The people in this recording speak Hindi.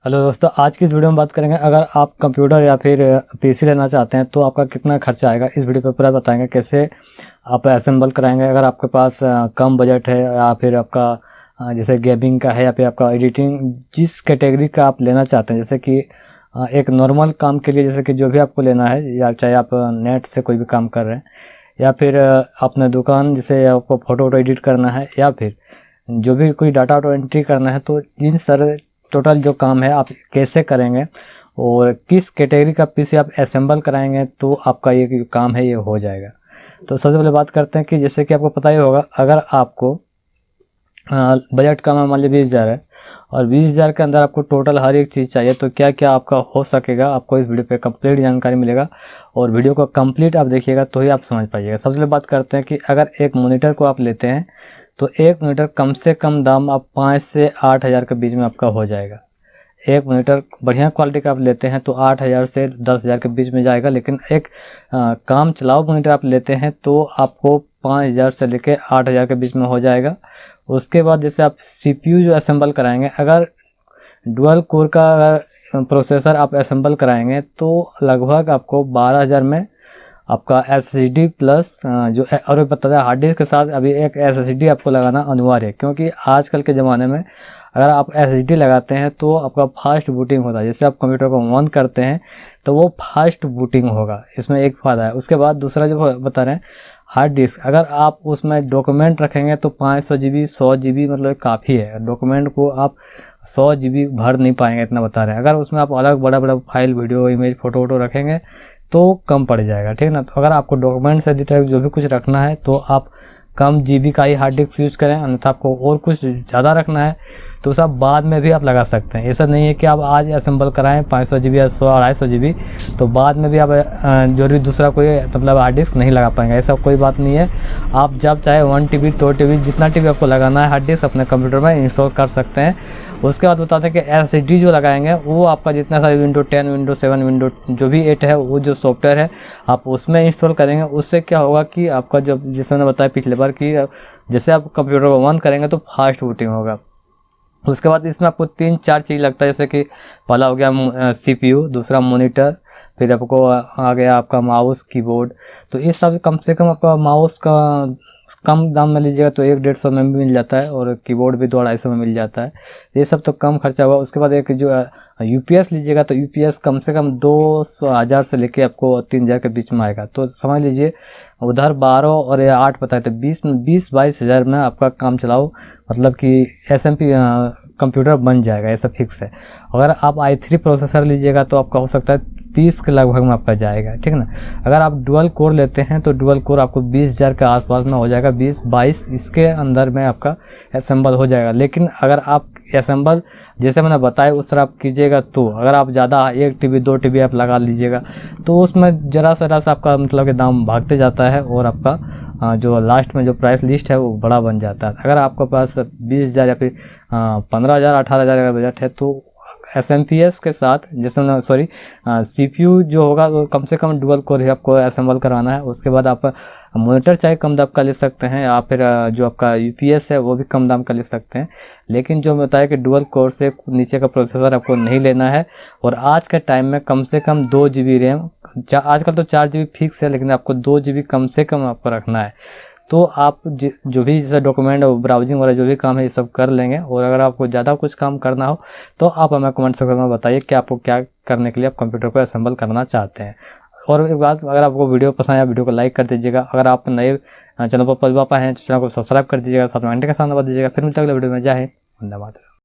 हेलो दोस्तों, आज की इस वीडियो में बात करेंगे अगर आप कंप्यूटर या फिर पीसी लेना चाहते हैं तो आपका कितना खर्चा आएगा। इस वीडियो पे पूरा बताएंगे कैसे आप असेंबल कराएंगे। अगर आपके पास कम बजट है या फिर आपका जैसे गेमिंग का है या फिर आपका एडिटिंग, जिस कैटेगरी का आप लेना चाहते हैं, जैसे कि एक नॉर्मल काम के लिए, जैसे कि जो भी आपको लेना है, या चाहे आप नेट से कोई भी काम कर रहे हैं या फिर अपने दुकान जैसे आपको फ़ोटो वोटो एडिट करना है या फिर जो भी कोई डाटा वाटा एंट्री करना है, तो इन सारे टोटल जो काम है आप कैसे करेंगे और किस कैटेगरी का पीसी आप असेंबल कराएंगे तो आपका ये जो काम है ये हो जाएगा। तो सबसे पहले बात करते हैं कि जैसे कि आपको पता ही होगा, अगर आपको बजट का मान लीजिए 20,000 है और 20,000 के अंदर आपको टोटल हर एक चीज़ चाहिए, तो क्या क्या आपका हो सकेगा, आपको इस वीडियो पे कंप्लीट जानकारी मिलेगा। और वीडियो को कंप्लीट आप देखिएगा तो ही आप समझ पाइएगा। सबसे पहले बात करते हैं कि अगर एक मॉनिटर को आप लेते हैं तो एक मॉनिटर कम से कम दाम आप 5 से 8,000 के बीच में आपका हो जाएगा। एक मॉनिटर बढ़िया क्वालिटी का आप लेते हैं तो 8,000 से 10,000 के बीच में जाएगा, लेकिन एक काम चलाओ मॉनिटर आप लेते हैं तो आपको 5,000 से लेकर 8,000 के बीच में हो जाएगा। उसके बाद जैसे आप सीपीयू जो असेंबल कराएंगे, अगर डुअल कोर का प्रोसेसर आप असेंबल कराएंगे तो लगभग आपको 12,000 में आपका एसएसडी प्लस जो और बता दें हार्ड डिस्क के साथ अभी एक एसएसडी आपको लगाना अनिवार्य है, क्योंकि आजकल के ज़माने में अगर आप एसएसडी लगाते हैं तो आपका फास्ट बूटिंग होता है। जैसे आप कंप्यूटर को ऑन करते हैं तो वो फास्ट बूटिंग होगा, इसमें एक फ़ायदा है। उसके बाद दूसरा जो बता रहे हैं हार्ड डिस्क, अगर आप उसमें डॉक्यूमेंट रखेंगे तो 500 GB 100 GB मतलब काफ़ी है। डॉक्यूमेंट को आप 100 GB भर नहीं पाएंगे, इतना बता रहे हैं। अगर उसमें आप अलग बड़ा बड़ा फाइल, वीडियो, इमेज, फोटो वोटो रखेंगे तो कम पड़ जाएगा, ठीक ना। तो अगर आपको डॉक्यूमेंट से रिलेटेड जो भी कुछ रखना है तो आप कम जीबी का ही हार्ड डिस्क यूज़ करें, अन्यथा आपको और कुछ ज़्यादा रखना है तो सब बाद में भी आप लगा सकते हैं। ऐसा नहीं है कि आप आज असेंबल कराएं 500 GB या 100-250 GB तो बाद में भी आप जो भी दूसरा कोई मतलब हार्ड डिस्क नहीं लगा पाएंगे, ऐसा कोई बात नहीं है। आप जब चाहे 1 TB 2 TB जितना TB आपको लगाना है हार्ड डिस्क अपने कंप्यूटर में इंस्टॉल कर सकते हैं। उसके बाद बताते हैं कि एसएसडी जो लगाएंगे वो आपका जितना सारा विंडो 10, विंडो 7, विंडो जो भी 8 है, वो जो सॉफ्टवेयर है आप उसमें इंस्टॉल करेंगे। उससे क्या होगा कि आपका जो, जैसे मैंने बताया पिछले बार कि जैसे आप कंप्यूटर को ऑन करेंगे तो फास्ट बूटिंग होगा। उसके बाद इसमें आपको 3-4 चीज़ लगता है, जैसे कि पहला हो गया सीपीयू, दूसरा मॉनिटर, फिर आपको आ गया आपका माउस, कीबोर्ड। तो ये सब कम से कम आपका माउस का कम दाम में लीजिएगा तो 100-150 में भी मिल जाता है और कीबोर्ड भी 200-250 में मिल जाता है। ये सब तो कम खर्चा हुआ। उसके बाद एक जो यूपीएस लीजिएगा तो यूपीएस कम से कम 200,000 से लेके आपको 3,000 के बीच में आएगा। तो समझ लीजिए उधर 12 और 8 बताए थे, 20-22 हज़ार में आपका काम चलाओ मतलब कि एसएमपी कंप्यूटर बन जाएगा, ऐसा फिक्स है। अगर आप i3 प्रोसेसर लीजिएगा तो आपका हो सकता है 30 के लगभग में आपका जाएगा, ठीक ना। अगर आप डुअल कोर लेते हैं तो डुअल कोर आपको 20,000 के आसपास में हो जाएगा, 20-22 इसके अंदर में आपका असेंबल हो जाएगा। लेकिन अगर आप असेंबल जैसे मैंने बताया उस तरह आप कीजिएगा तो अगर आप ज़्यादा 1 TB 2 TB आप लगा लीजिएगा तो उसमें ज़रा सा आपका मतलब कि दाम भागते जाता है और आपका जो लास्ट में जो प्राइस लिस्ट है वो बड़ा बन जाता है। अगर आपके पास 20,000 या फिर 15,000 18,000 का बजट है तो एसएमपीएस के साथ, जैसे सॉरी सीपीयू जो होगा वो कम से कम डुअल कोर ही आपको असेंबल कराना है। उसके बाद आप मॉनिटर चाहे कम दाम का ले सकते हैं या फिर जो आपका यूपीएस है वो भी कम दाम का ले सकते हैं। लेकिन जो बताया कि डुअल कोर से नीचे का प्रोसेसर आपको नहीं लेना है। और आज के टाइम में कम से कम 2 GB रैम, आजकल तो 4 GB फिक्स है, लेकिन आपको 2 GB कम से कम आपको रखना है। तो आप जो भी जैसे डॉक्यूमेंट और ब्राउजिंग वाला जो भी काम है ये सब कर लेंगे। और अगर आपको ज़्यादा कुछ काम करना हो तो आप हमें कमेंट सेक्शन में बताइए कि आपको क्या करने के लिए आप कंप्यूटर को असेंबल करना चाहते हैं। और एक बात, अगर आपको वीडियो पसंद आया वीडियो को लाइक कर दीजिएगा। अगर आप नए चैनल पर पहली बार आए हैं तो चैनल को सब्सक्राइब कर दीजिएगा, साथ में घंटे का सामने दबा दीजिएगा। फिर मिलते हैं अगले वीडियो में। जय हिंद, वंदे मातरम।